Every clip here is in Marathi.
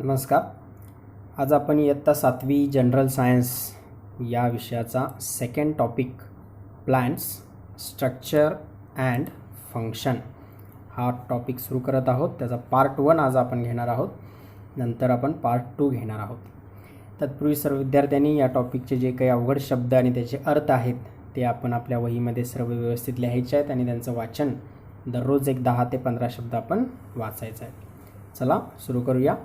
नमस्कार. आज आपण इयत्ता 7वी जनरल सायन्स या विषयाचा second topic plants structure and function हा टॉपिक सुरू करत आहोत. त्याचा पार्ट 1 आज आपण घेणार आहोत, नंतर आपण पार्ट 2 घेणार आहोत. तत्पूर्वी सर्व विद्यार्थ्यांनी या टॉपिकचे जे काही अवघड शब्द आणि त्याचे अर्थ आहेत ते आपण आपल्या वहीमध्ये सर्व व्यवस्थित लिहायचे आहेत आणि त्यांचं वाचन दररोज एक 10 ते 15 शब्द आपण वाचायचं आहे. चला सुरू करूया.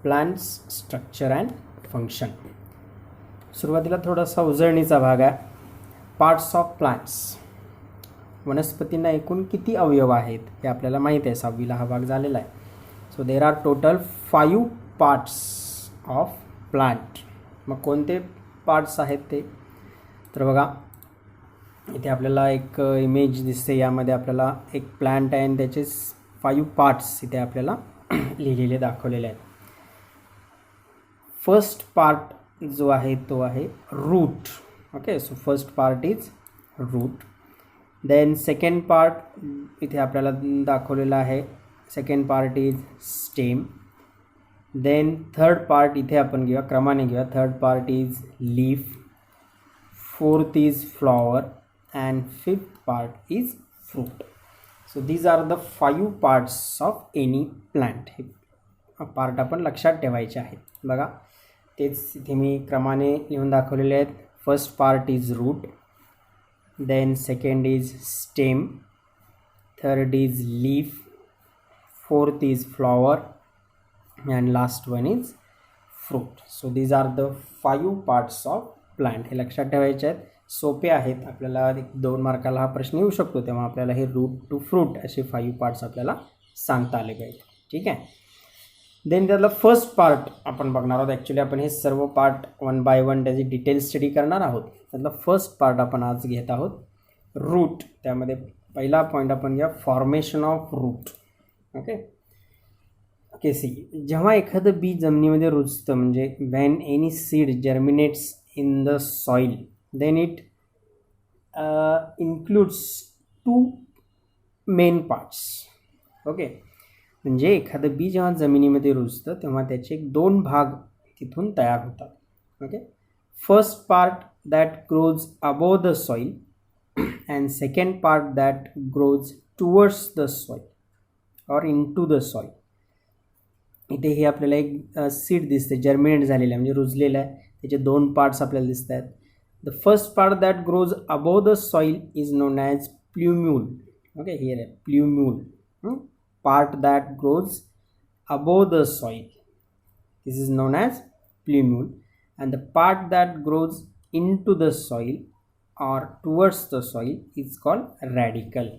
Plants structure and function. सुरुवातीला थोडासा उजळणीचा भाग आहे. Parts of plants. वनस्पतींना एकूण किती अवयव आहेत हे आपल्याला माहीत आहे. 6वीला हा भाग झालेला आहे. So there are total 5 parts of plant. मग कोणते पार्ट्स आहेत ते तर बघा, इथे आपल्याला एक इमेज दिसते. यामध्ये आपल्याला एक प्लांट आहे आणि त्याचे 5 पार्ट्स इथे आपल्याला लिहिलेले दाखवलेले आहेत. फर्स्ट पार्ट जो आहे तो आहे root. Okay, so first part is root. Then second part इथे आपल्याला दाखवलेला आहे. Second part is stem. Then third part इथे आपण घेऊया, क्रमाने घेऊया. Third part is leaf. Fourth is flower and fifth part is fruit. So these are the 5 parts of any plant. हे पार्ट आपण लक्षात ठेवायचे आहेत. बघा, तेच इथे मी क्रमाने लिहून दाखवलेले आहेत. First part is root. Then second is stem. Third is leaf. Fourth is flower and last one is fruit. So these are the 5 parts of plant. हे लक्षात ठेवायचे आहेत. सोपे आहेत. आपल्याला 2 मार्काला हा प्रश्न येऊ शकतो, तेव्हा आपल्याला हे रूट टू फ्रूट असे 5 पार्ट्स आपल्याला सांगता आले पाहिजे. ठीक आहे. देन त्यातला फर्स्ट पार्ट आपण बघणार आहोत. ॲक्च्युली आपण हे सर्व पार्ट 1 बाय 1 त्याची डिटेल स्टडी करणार आहोत. त्यातला फर्स्ट पार्ट आपण आज घेत आहोत रूट. त्यामध्ये पहिला पॉईंट आपण घ्या, formation of root. Okay see, जेव्हा एखादं बी जमिनीमध्ये रुजतं, म्हणजे when any seed germinates in the soil then it includes 2 main parts. Okay, म्हणजे एखादं बी जेव्हा जमिनीमध्ये रुजतं तेव्हा त्याचे 2 भाग तिथून तयार होतात. Okay, first part that grows above the soil and second part that grows towards the soil or into the soil. इथे हे आपल्याला एक सीड दिसते, जर्मिनेट झालेलं आहे म्हणजे रुजलेलं आहे. त्याचे 2 पार्ट्स आपल्याला दिसत आहेत. The first part that grows above the soil is known as plumule. Okay, here आहे plumule. Part that grows above the soil, this is known as plumule, and the part that grows into the soil or towards the soil is called radicle.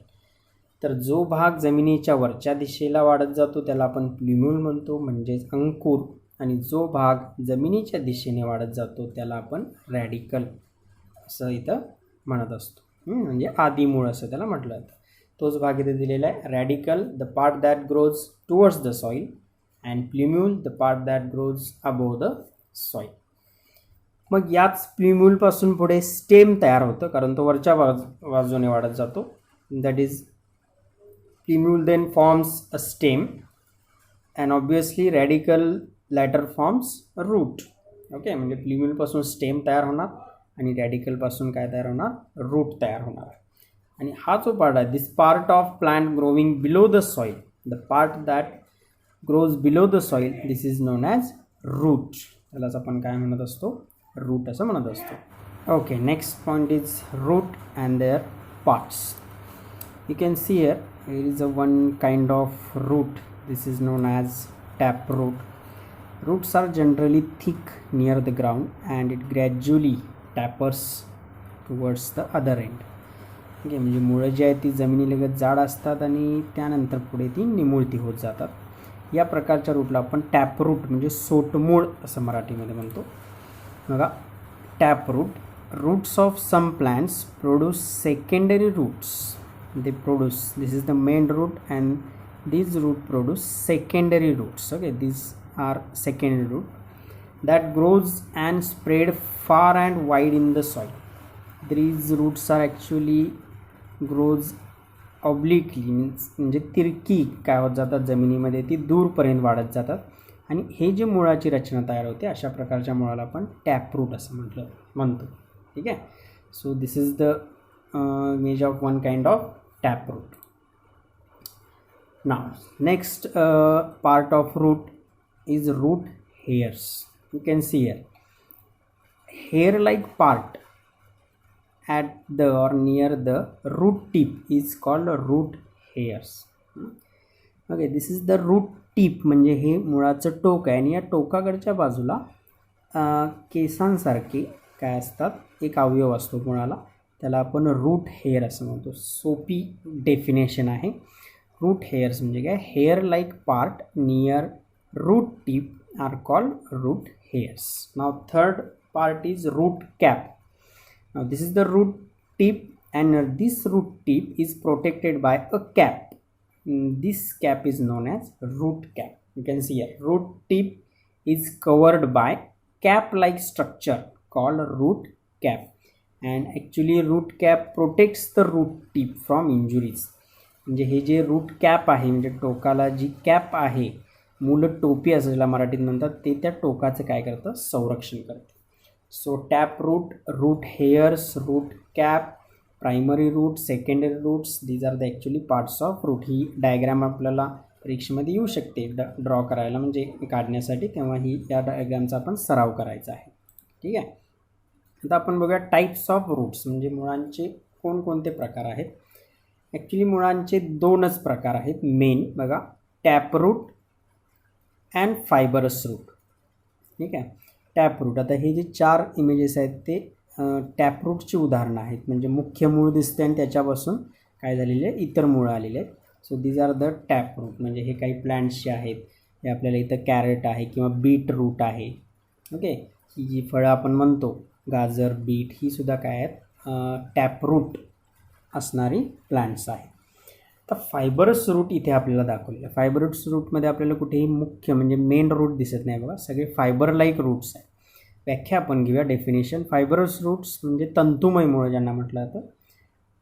तर जो भाग जमिनीच्या वरच्या दिशेला वाढत जातो त्याला आपण प्ल्युम्यूल म्हणतो, म्हणजेच अंकुर. आणि जो भाग जमिनीच्या दिशेने वाढत जातो त्याला आपण रॅडिकल असं इथं म्हणत असतो. म्हणजे आदिमूळ असं त्याला म्हटलं जातं. तोच भाग इथे दिलेला आहे. Radicle the part that grows towards the soil and plumule the part that grows above the soil. मग याच प्ल्युम्यूलपासून पुढे स्टेम तयार होतं, कारण तो वरच्या बाजूने वाढत जातो. That is plumule then forms a stem and obviously radicle later forms root. Okay, म्हणजे प्ल्युम्यूलपासून स्टेम तयार होणार आणि रॅडिकलपासून काय तयार होणार, रूट तयार होणार. आणि हा जो पार्ट आहे, this part of plant growing below the soil, the part that grows below the soil, this is known as root. त्यालाच आपण काय म्हणत असतो, रूट असं म्हणत असतो. Okay, next point is root and their parts. You can see here here is a one kind of root. This is known as tap root. Roots are generally thick near the ground and it gradually tapers towards the other end. Okay, म्हणजे मुळं जी आहेत ती जमिनीलगत जाड असतात आणि त्यानंतर पुढे ती निमुळती होत जातात. या प्रकारच्या रूटला आपण टॅप रूट म्हणजे सोटमूळ असं मराठीमध्ये म्हणतो. बघा, tap root. Roots of some plants produce secondary roots. They produce, this is the main root and this root produce secondary roots. Okay, this are secondary root that grows and spread far and wide in the soil. These roots are actually grows obliquely, means म्हणजे तिरकी काय होत जातात जमिनीमध्ये, ती दूरपर्यंत वाढत जातात आणि हे जे मुळाची रचना तयार होते अशा प्रकारच्या मुळाला आपण टॅपरूट असं म्हणतो. ठीक आहे. So this is the image of one kind of taproot. Now next part of root is root hairs. You can see here hair like part at the or near the root tip is called root hairs. Okay, this is the root tip म्हणजे हे मुळाचं टोक आहे आणि या टोकाकडच्या बाजूला केसांसारखे काय असतात एक अवयव असतो मुळाला, त्याला आपण रूट हेअर असं म्हणतो. सोपी डेफिनेशन आहे. रूट हेअर्स म्हणजे काय, hair like part near root tip are called root hairs. Now third part is root cap. Now this is the root tip and this root tip is protected by a cap. This cap is known as root cap. You can see here root tip is covered by cap like structure called root cap, and actually root cap protects the root tip from injuries. म्हणजे हे जे रूट कॅप आहे म्हणजे टोकाला जी कॅप आहे, मूल टोपी असं ज्याला मराठीत म्हणतात, ते त्या टोकाचं काय करतं, संरक्षण करते. So tap root, root hairs, root cap, primary root, secondary roots, these are the actually parts of root. ही डायग्राम आपल्याला परीक्षेमध्ये येऊ शकते ड्रॉ करायला म्हणजे काढण्यासाठी, तेव्हा ही या डायग्रामचा आपण सराव करायचा आहे. ठीक आहे. आता आपण बघूया टाईप्स ऑफ रूट्स म्हणजे मुळांचे कोणकोणते प्रकार आहेत. ॲक्च्युली मुळांचे दोनच प्रकार आहेत मेन. बघा, tap root and fibrous root. ठीक आहे. टॅपरूट, आता हे जे 4 इमेजेस आहेत ते टॅपरूटची उदाहरणं आहेत. म्हणजे मुख्य मूळ दिसते आणि त्याच्यापासून काय झालेले आहे, इतर मुळं आलेले आहेत. So these are the taproot. म्हणजे हे काही प्लांट्सचे आहेत. हे आपल्याला इथं कॅरेट आहे किंवा बीट रूट आहे. ओके. ही जी फळं आपण म्हणतो गाजर, बीट, ही सुद्धा काय आहेत, टॅपरूट असणारी प्लांट्स आहेत. तर फायबरस रूट इथे आपल्याला दाखवलेलं आहे. फायबरस रूटमध्ये आपल्याला कुठेही मुख्य म्हणजे मेन रूट दिसत नाही. बघा, सगळे फायबर लाईक रूट्स आहेत. व्याख्या आपण घेऊया, डेफिनेशन. फायबरस रूट्स म्हणजे तंतुमय मुळं ज्यांना म्हटलं जातं.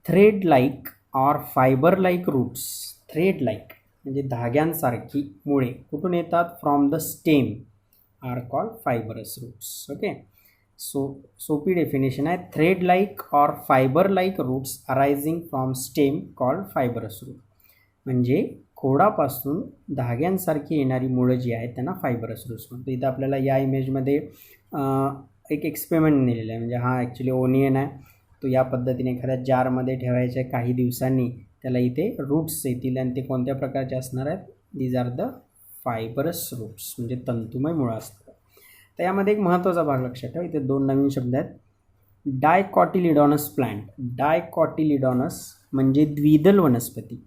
Thread like or fibre like roots. Thread like म्हणजे धाग्यांसारखी मुळे कुठून येतात, from the stem, are called fibrous roots. Okay. So सोपी डेफिनेशन आहे, thread like or fibre like roots arising from stem called fibrous root. म्हणजे खोडापासून धाग्यांसारखी येणारी मुळं जी आहेत त्यांना फायबरस रूट्स म्हणतो. इथं आपल्याला या इमेजमध्ये एक एक्सपेरिमेंट दिलेलं आहे. म्हणजे हा ॲक्च्युली ओनियन आहे, तो या पद्धतीने एखाद्या जारमध्ये ठेवायच्या, काही दिवसांनी त्याला इथे रूट्स येतील आणि ते कोणत्या प्रकारचे असणार आहेत, these are the fibrous roots म्हणजे तंतुमय मुळं असतात. तर यामध्ये एक महत्त्वाचा भाग लक्षात ठेवा, इथे 2 नवीन शब्द आहेत. डायकॉटिलिडॉनस प्लांट. डायकॉटिलिडॉनस म्हणजे द्विदल वनस्पती,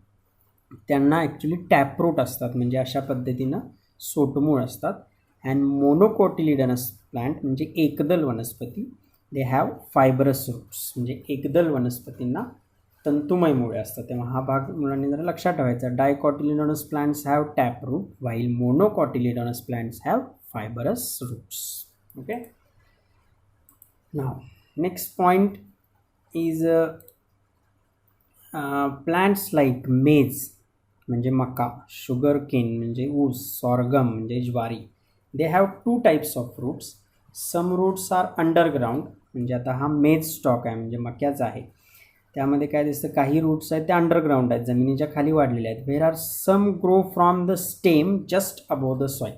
त्यांना ॲक्च्युली टॅपरूट असतात म्हणजे अशा पद्धतीनं सोटमूळ असतात. अँड मोनोकॉटिलिडॉनस प्लांट म्हणजे एकदल वनस्पती, दे हॅव फायबरस रूट्स म्हणजे एकदल वनस्पतींना तंतुमय मुळे असतात. तेव्हा हा भाग मुलांनी जरा लक्षात ठेवायचा. Dicotyledonous plants have taproot while monocotyledonous plants have fibrous roots. Okay. Now next point is plants like maize म्हणजे मका, शुगर केन म्हणजे ऊस, सॉर्गम म्हणजे ज्वारी. They have 2 types of roots. Some roots are underground म्हणजे आता हा मेज स्टॉक आहे म्हणजे मक्याचा आहे, त्यामध्ये काय दिसतं, काही रूट्स आहेत ते अंडरग्राउंड आहेत, जमिनीच्या खाली वाढलेले आहेत. Where are some grow from the stem just above the soil.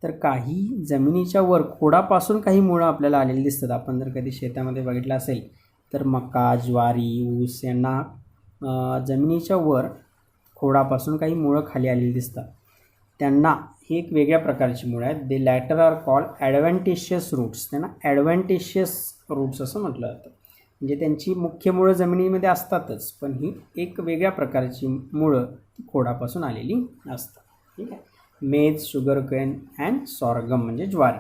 तर काही जमिनीच्या वर खोडापासून काही मुळं आपल्याला आलेली दिसतात. आपण जर कधी शेतामध्ये बघितलं असेल तर मका, ज्वारी, ऊस यांना जमिनीच्या वर खोडापासून काही मुळं खाली आलेली दिसतात. त्यांना ही एक वेगळ्या प्रकारची मुळं आहेत. They latter are called adventitious roots. त्यांना ॲडव्हॅन्टेशियस रूट्स असं म्हटलं जातं. म्हणजे त्यांची मुख्य मुळं जमिनीमध्ये असतातच, पण ही एक वेगळ्या प्रकारची मुळं खोडापासून आलेली असतात. ठीक आहे. मेज, शुगर केन अँड सॉर्गम म्हणजे ज्वारी,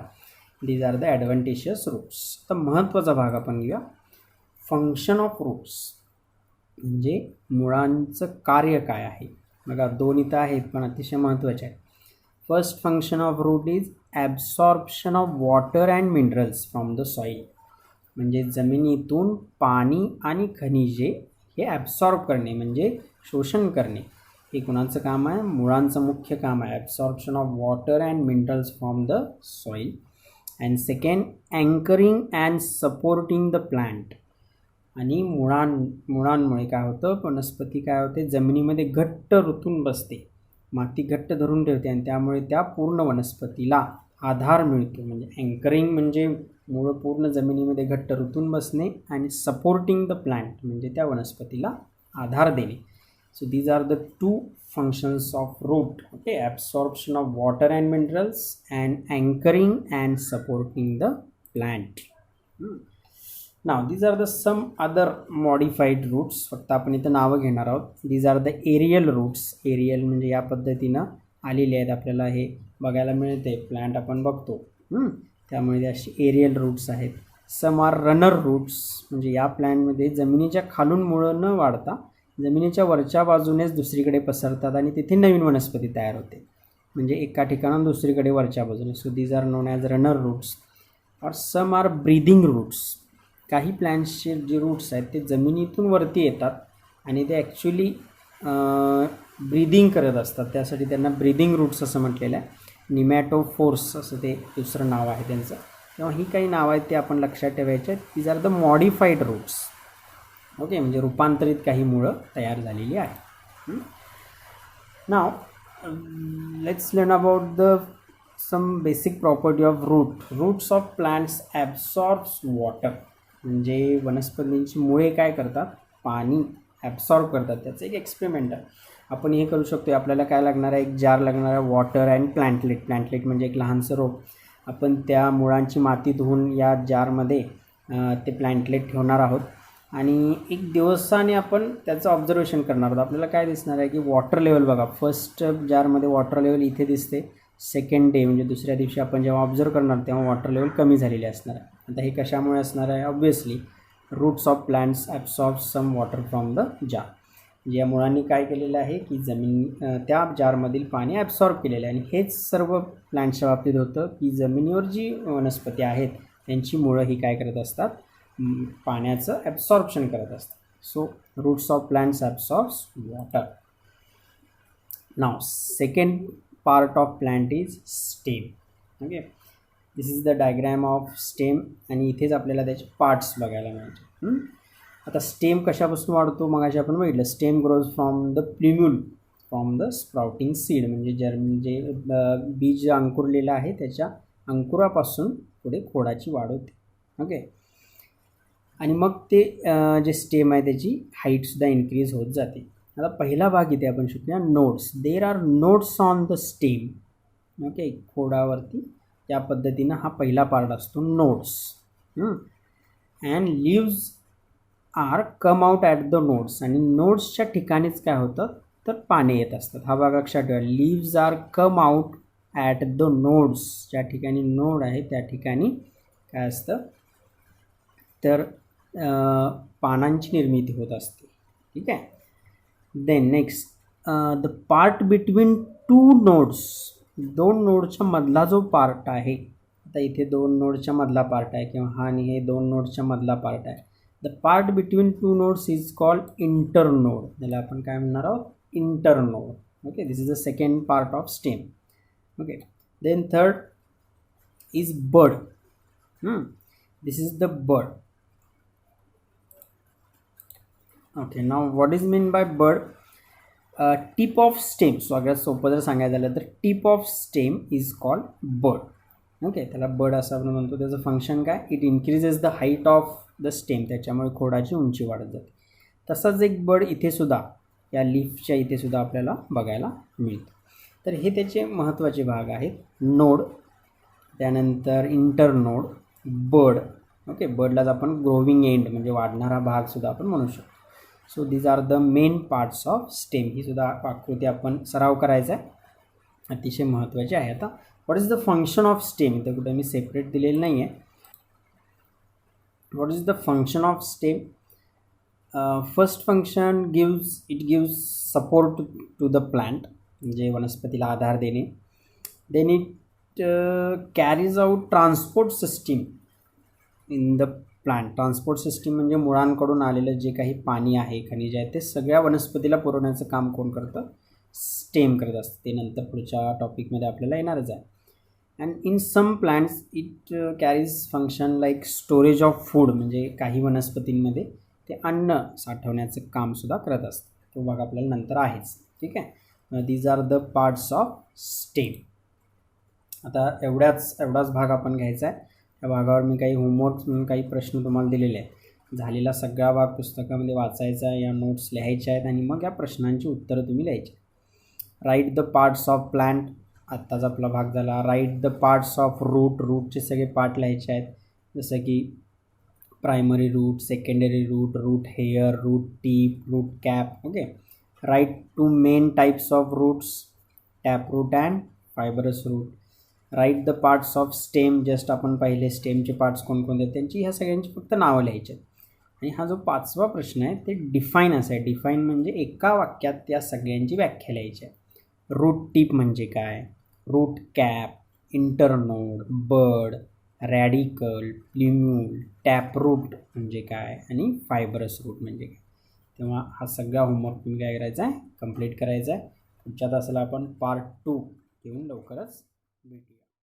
these are the adventitious roots. तर महत्त्वाचा भाग आपण घेऊया, फंक्शन ऑफ रूट्स म्हणजे मुळांचं कार्य काय आहे. बघा 2 इथं आहेत पण अतिशय महत्त्वाचे आहेत. First function of root is absorption of water and minerals from the soil. म्हणजे जमिनीतून पाणी आणि खनिजे हे ॲब्सॉर्ब करणे म्हणजे शोषण करणे. हे कुणाचं काम आहे? मुळांचं मुख्य काम आहे. Absorption of water and minerals from the soil. And second, anchoring and supporting the plant. आणि मुळांमुळे काय होतं, वनस्पती काय होते, जमिनीमध्ये घट्ट रुतून बसते, माती घट्ट धरून ठेवते आणि त्यामुळे त्या पूर्ण वनस्पतीला आधार मिळतो. म्हणजे अँकरिंग म्हणजे मूळ पूर्ण जमिनीमध्ये घट्ट रुतून बसणे आणि सपोर्टिंग द प्लांट म्हणजे त्या वनस्पतीला आधार देणे. So these are the two functions of root. Okay, absorption of water and minerals and anchoring and supporting the plant. Now these are the some other modified roots. फक्त आपण इथं नावं घेणार आहोत. These are the aerial roots. Aerial म्हणजे या पद्धतीनं आलेले आहेत, आपल्याला हे बघायला मिळते. प्लांट आपण बघतो त्यामुळे ते असे एरियल रूट्स आहेत. सम आर रनर रूट्स म्हणजे या प्लांटमध्ये जमिनीच्या खालून मुळं न वाढता जमिनीच्या वरच्या बाजूनेच दुसरीकडे पसरतात आणि तिथे नवीन वनस्पती तयार होते, म्हणजे एका ठिकाणाहून दुसरीकडे वरच्या बाजूने. So these are known as runner roots. Or some R breathing roots. काही प्लॅन्ट्सचे जे रूट्स आहेत ते जमिनीतून वरती येतात आणि ते ॲक्च्युली ब्रीदिंग करत असतात, त्यासाठी त्यांना ब्रीदिंग रूट्स असं म्हटलेलं आहे. निमॅटोफोर्स असं ते दुसरं नाव आहे त्यांचं. तेव्हा ही काही नावं आहेत ते आपण लक्षात ठेवायचे आहेत. These are the modified roots. Okay, म्हणजे रूपांतरित काही मुळं तयार झालेली आहे. Now let's learn about the some basic property of root. Roots of plants absorbs water. म्हणजे वनस्पतींची मुळे काय करतात, पाणी ॲब्सॉर्ब करतात. त्याचं एक एक्सपेरिमेंट आहे. आपण हे करू शकतो. आपल्याला काय लागणार आहे, एक जार लागणार आहे, वॉटर अँड प्लांटलेट. प्लांटलेट म्हणजे एक लहानसं रोप. आपण त्या मुळांची माती धुवून या जारमध्ये ते प्लांटलेट ठेवणार आहोत आणि एक दिवसाने आपण त्याचं ऑब्झर्वेशन करणार आहोत. आपल्याला काय दिसणार आहे की वॉटर लेवल बघा, फर्स्ट जारमध्ये वॉटर लेवल इथे दिसते. सेकंड डे म्हणजे दुसऱ्या दिवशी आपण जेव्हा ऑब्झर्व करणार तेव्हा वॉटर लेवल कमी झालेली असणार आहे. आता हे कशामुळे असणार आहे, obviously roots of plants absorb some water from the jar. म्हणजे या मुळांनी काय केलेलं आहे की त्या जारमधील पाणी ॲब्सॉर्ब केलेलं आहे. आणि हेच सर्व प्लांट्सच्या बाबतीत होतं की जमिनीवर जी वनस्पती आहेत त्यांची मुळं ही काय करत असतात, पाण्याचं ॲब्सॉर्प्शन करत असतात. So roots of plants absorbs water. Now second part of plant is stem. Okay, this is the diagram of stem आणि इथेच आपल्याला त्याचे पार्ट्स बघायला मिळते. आता स्टेम कशापासून वाढतो, मगाशी आपण बघितलं. Stem grows from the plumule from the sprouting seed. म्हणजे बीज अंकुरलेलं आहे त्याच्या अंकुरापासून पुढे खोडाची वाढ होते. ओके, आणि मग ते जे स्टेम आहे त्याची हाईटसुद्धा इन्क्रीज होत जाते. आता पहिला भाग इथे आपण शिकूया nodes. There are nodes on the stem. Okay, खोडावरती त्या पद्धतीनं हा पहिला पार्ट असतो, nodes. And leaves are come out at the nodes. आणि नोड्सच्या ठिकाणीच काय होतं तर पाने येत असतात. हा भाग लक्षात ठेवा. Leaves are come out at the nodes. ज्या ठिकाणी नोड आहे त्या ठिकाणी काय असतं तर पानांची निर्मिती होत असते. ठीक आहे. Then next the part between two nodes. दोन नोडच्या मधला जो पार्ट आहे, आता इथे दोन नोडच्या मधला पार्ट आहे किंवा हा आणि हे दोन नोडच्या मधला पार्ट आहे. The part between two nodes is called internode. त्याला आपण काय म्हणणार आहोत, internode. Okay, this is the second part of stem. Okay, then third is bud. This is the bud. Okay, now what is mean by bud. Tip of stem. सगळ्यात सोपं जर सांगायचं झालं तर tip of stem is called bud. Okay, त्याला बड असं आपण म्हणतो. त्याचं फंक्शन काय, it increases the height of the stem. त्याच्यामुळे खोडाची उंची वाढत जाते. तसाच एक बड इथेसुद्धा या लीफच्या इथेसुद्धा आपल्याला बघायला मिळतं. तर हे त्याचे महत्त्वाचे भाग आहेत. नोड, त्यानंतर इंटरनोड, बड. ओके, बडलाच आपण ग्रोविंग एंड म्हणजे वाढणारा भागसुद्धा आपण म्हणू शकतो. So these are the main parts of stem. ही सुद्धा आकृती आपण सराव करायचा आहे, अतिशय महत्त्वाची आहे. आता what is the function of stem. इथं कुठे मी सेपरेट दिलेलं नाही आहे. What is the function of stem. First function gives support to the plant. म्हणजे वनस्पतीला आधार देणे. Then it carries out transport system in the plant. Transport system म्हणजे मुळांकडून आलेलं जे काही पाणी आहे, खनिज आहे, ते सगळ्या वनस्पतीला पुरवण्याचं काम कोण करतं, स्टेम करत असतं. ते नंतर पुढच्या टॉपिकमध्ये आपल्याला येणारच आहे. And in some plants it carries function like storage of food, म्हणजे काही वनस्पतींमध्ये ते अन्न साठवण्याचं कामसुद्धा करत असतं. तो भाग आपल्याला नंतर आहेच. ठीक आहे. These are the parts of stem. आता एवढाच भाग आपण घ्यायचा आहे. त्या भागावर मी काही होमवर्क म्हणून काही प्रश्न तुम्हाला दिलेले आहेत. झालेला सगळा भाग पुस्तकामध्ये वाचायचा आहे, या नोट्स लिहायच्या आहेत आणि मग या प्रश्नांची उत्तरं तुम्ही लिहायची. Write the parts of plant, आत्ताच आपला भाग झाला. Write the parts of root, रूटचे सगळे पार्ट लिहायचे आहेत, जसं की primary root, secondary root, root hair, root tip, root cap. Okay. Write two main types of roots, tap root and fibrous root. Write the parts of stem, just आपण पाहिले स्टेमचे पार्ट्स कोणकोणते, त्यांची ह्या सगळ्यांची फक्त नावं लिहायची आहेत. आणि हा जो 5वा प्रश्न आहे ते डिफाईन असा आहे. डिफाईन म्हणजे एका वाक्यात त्या सगळ्यांची व्याख्या लिहायची आहे. रूट टीप म्हणजे काय, रूट कॅप, इंटरनोड, बड, रॅडिकल, प्लिम्यूल, टॅपरूट म्हणजे काय आणि फायबरस रूट म्हणजे काय. तेव्हा हा सगळा होमवर्क तुम्ही काय करायचा आहे, कंप्लीट करायचा आहे. पुढच्या तासाला आपण पार्ट 2 घेऊन लवकरच भेटू.